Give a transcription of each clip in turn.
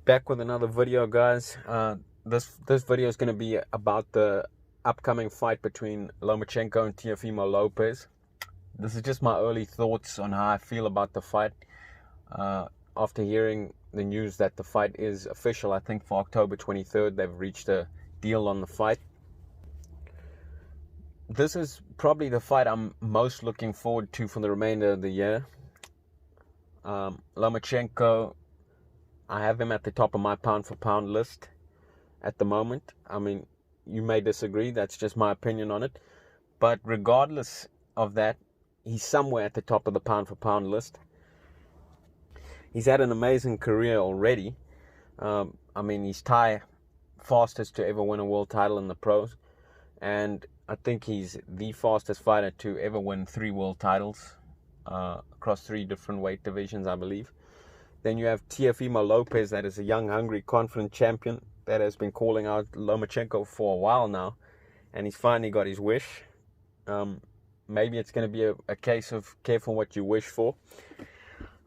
Back with another video, guys. This video is going to be about the upcoming fight between Lomachenko and Teofimolopez. This is just my early thoughts on how I feel about the fight. After hearing the news that the fight is official, I think for October 23rd, they've reached a deal on the fight. This is probably the fight I'm most looking forward to for the remainder of the year. Lomachenko, I have him at the top of my pound for pound list at the moment. I mean, you may disagree, that's just my opinion on it. But regardless of that, he's somewhere at the top of the pound for pound list. He's had an amazing career already. I mean, he's fastest to ever win a world title in the pros. And I think he's the fastest fighter to ever win 3 world titles across 3 different weight divisions, I believe. Then you have Teofimolopez, that is a young, hungry, confident champion that has been calling out Lomachenko for a while now. And he's finally got his wish. Maybe it's going to be a case of careful what you wish for.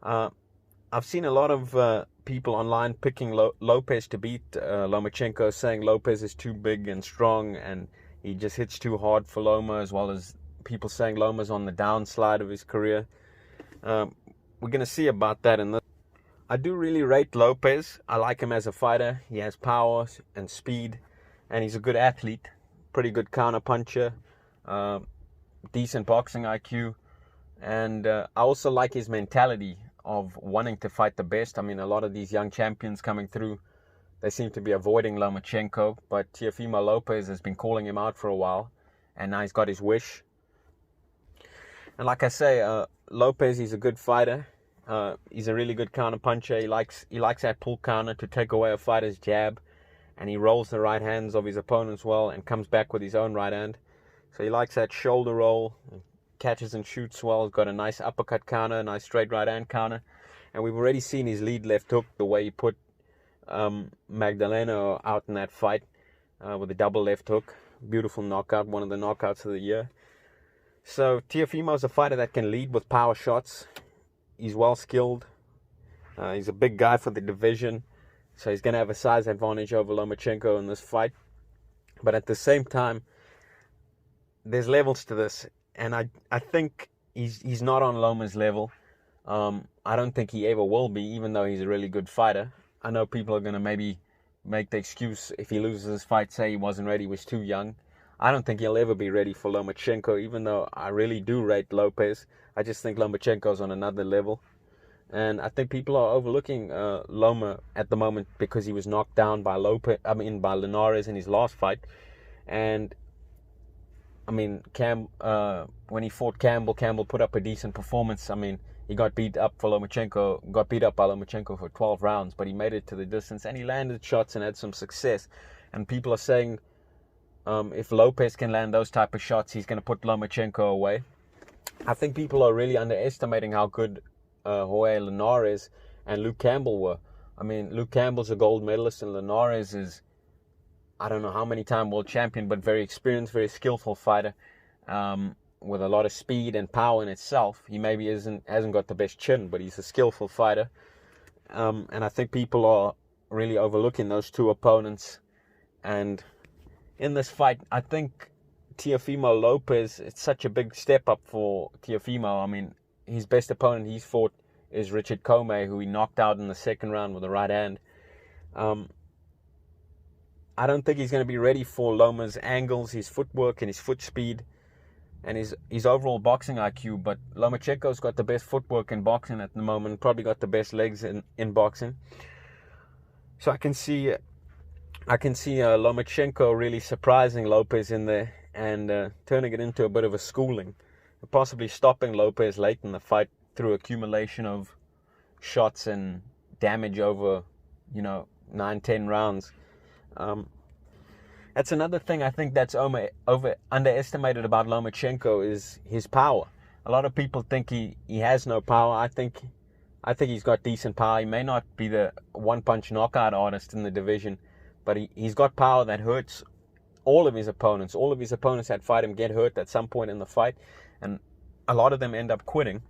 I've seen a lot of people online picking Lopez to beat Lomachenko, saying Lopez is too big and strong and he just hits too hard for Loma, as well as people saying Loma's on the downslide of his career. We're going to see about that in this. I do really rate Lopez. I like him as a fighter. He has power and speed, and he's a good athlete. Pretty good counter puncher, decent boxing IQ, and I also like his mentality of wanting to fight the best. I mean, a lot of these young champions coming through, they seem to be avoiding Lomachenko, but Teofimolopez has been calling him out for a while, and now he's got his wish. And like I say, Lopez, he's a good fighter. He's a really good counter puncher. He likes that pull counter to take away a fighter's jab, and he rolls the right hands of his opponents well and comes back with his own right hand. So he likes that shoulder roll, catches and shoots well. He's got a nice uppercut counter, a nice straight right hand counter, and we've already seen his lead left hook, the way he put Magdaleno out in that fight with a double left hook. Beautiful knockout, one of the knockouts of the year. So Teofimo's a fighter that can lead with power shots. He's well skilled. He's a big guy for the division, so he's going to have a size advantage over Lomachenko in this fight. But at the same time, there's levels to this, and I think he's not on Loma's level. I don't think he ever will be, even though he's a really good fighter. I know people are going to maybe make the excuse if he loses this fight, say he wasn't ready, he was too young. I don't think he'll ever be ready for Lomachenko, even though I really do rate Lopez. I just think Lomachenko's on another level. And I think people are overlooking Loma at the moment because he was knocked down by by Linares in his last fight. And I mean, when he fought Campbell put up a decent performance. I mean, he got beat up by Lomachenko for 12 rounds, but he made it to the distance and he landed shots and had some success. And people are saying if Lopez can land those type of shots, he's going to put Lomachenko away. I think people are really underestimating how good Jorge Linares and Luke Campbell were. I mean, Luke Campbell's a gold medalist and Linares is, I don't know how many time world champion, but very experienced, very skillful fighter with a lot of speed and power in itself. He maybe hasn't got the best chin, but he's a skillful fighter. And I think people are really overlooking those two opponents. And in this fight, I think Teofimolopez, it's such a big step up for Teofimo. I mean, his best opponent he's fought is Richard Comey, who he knocked out in the second round with the right hand. I don't think he's going to be ready for Loma's angles, his footwork and his foot speed and his overall boxing IQ. But Lomachenko's got the best footwork in boxing at the moment, probably got the best legs in boxing. So I can see Lomachenko really surprising Lopez in there and turning it into a bit of a schooling, possibly stopping Lopez late in the fight through accumulation of shots and damage over, 9-10 rounds. That's another thing I think that's underestimated about Lomachenko is his power. A lot of people think he has no power. I think he's got decent power. He may not be the one-punch knockout artist in the division, but he's got power that hurts all of his opponents. All of his opponents that fight him get hurt at some point in the fight, and a lot of them end up quitting.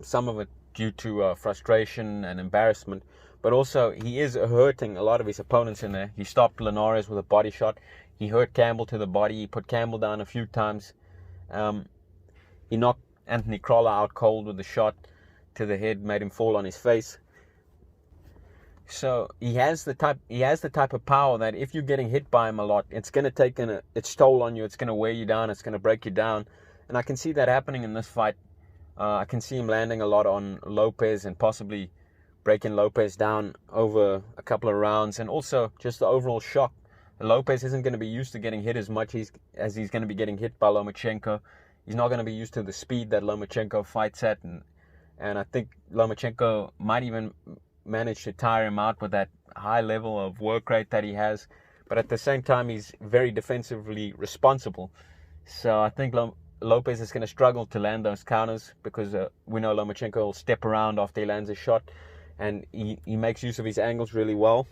Some of it due to frustration and embarrassment, but also he is hurting a lot of his opponents in there. He stopped Linares with a body shot. He hurt Campbell to the body. He put Campbell down a few times. He knocked Anthony Crolla out cold with a shot to the head, made him fall on his face. So he has the type of power that if you're getting hit by him a lot, it's going to take its toll on you. It's going to wear you down. It's going to break you down. And I can see that happening in this fight. I can see him landing a lot on Lopez and possibly breaking Lopez down over a couple of rounds. And also just the overall shock. Lopez isn't going to be used to getting hit as much as he's going to be getting hit by Lomachenko. He's not going to be used to the speed that Lomachenko fights at. And I think Lomachenko might even manage to tire him out with that high level of work rate that he has. But at the same time, he's very defensively responsible. So I think Lopez is going to struggle to land those counters because we know Lomachenko will step around after he lands a shot. And he makes use of his angles really well.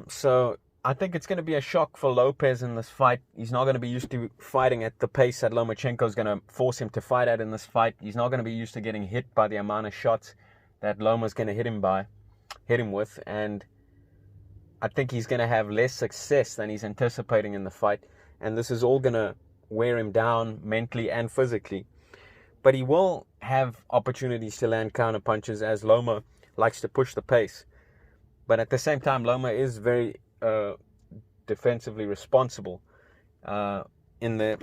So I think it's going to be a shock for Lopez in this fight. He's not going to be used to fighting at the pace that Lomachenko is going to force him to fight at in this fight. He's not going to be used to getting hit by the amount of shots that Loma's going to hit him with. And I think he's going to have less success than he's anticipating in the fight. And this is all going to wear him down mentally and physically. But he will have opportunities to land counter punches as Loma likes to push the pace. But at the same time, Loma is very defensively responsible in there.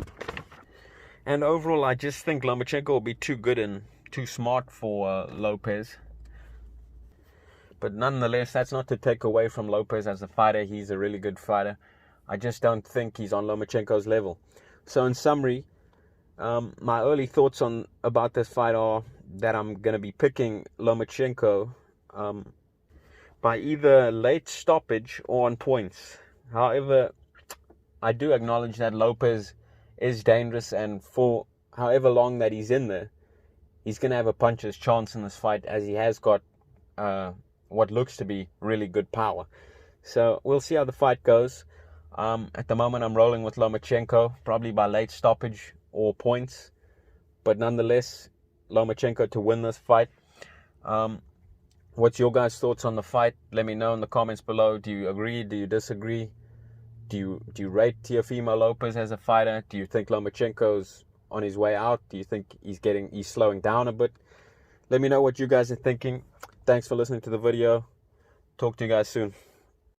And overall, I just think Lomachenko will be too good and too smart for Lopez. But nonetheless, that's not to take away from Lopez as a fighter. He's a really good fighter. I just don't think he's on Lomachenko's level. So in summary, my early thoughts about this fight are that I'm going to be picking Lomachenko by either late stoppage or on points. However, I do acknowledge that Lopez is dangerous, and for however long that he's in there, he's going to have a puncher's chance in this fight, as he has got what looks to be really good power. So we'll see how the fight goes. At the moment, I'm rolling with Lomachenko, probably by late stoppage or points. But nonetheless, Lomachenko to win this fight. What's your guys' thoughts on the fight? Let me know in the comments below. Do you agree? Do you disagree? Do you rate Teofimolopez as a fighter? Do you think Lomachenko's on his way out? Do you think he's slowing down a bit? Let me know what you guys are thinking. Thanks for listening to the video. Talk to you guys soon.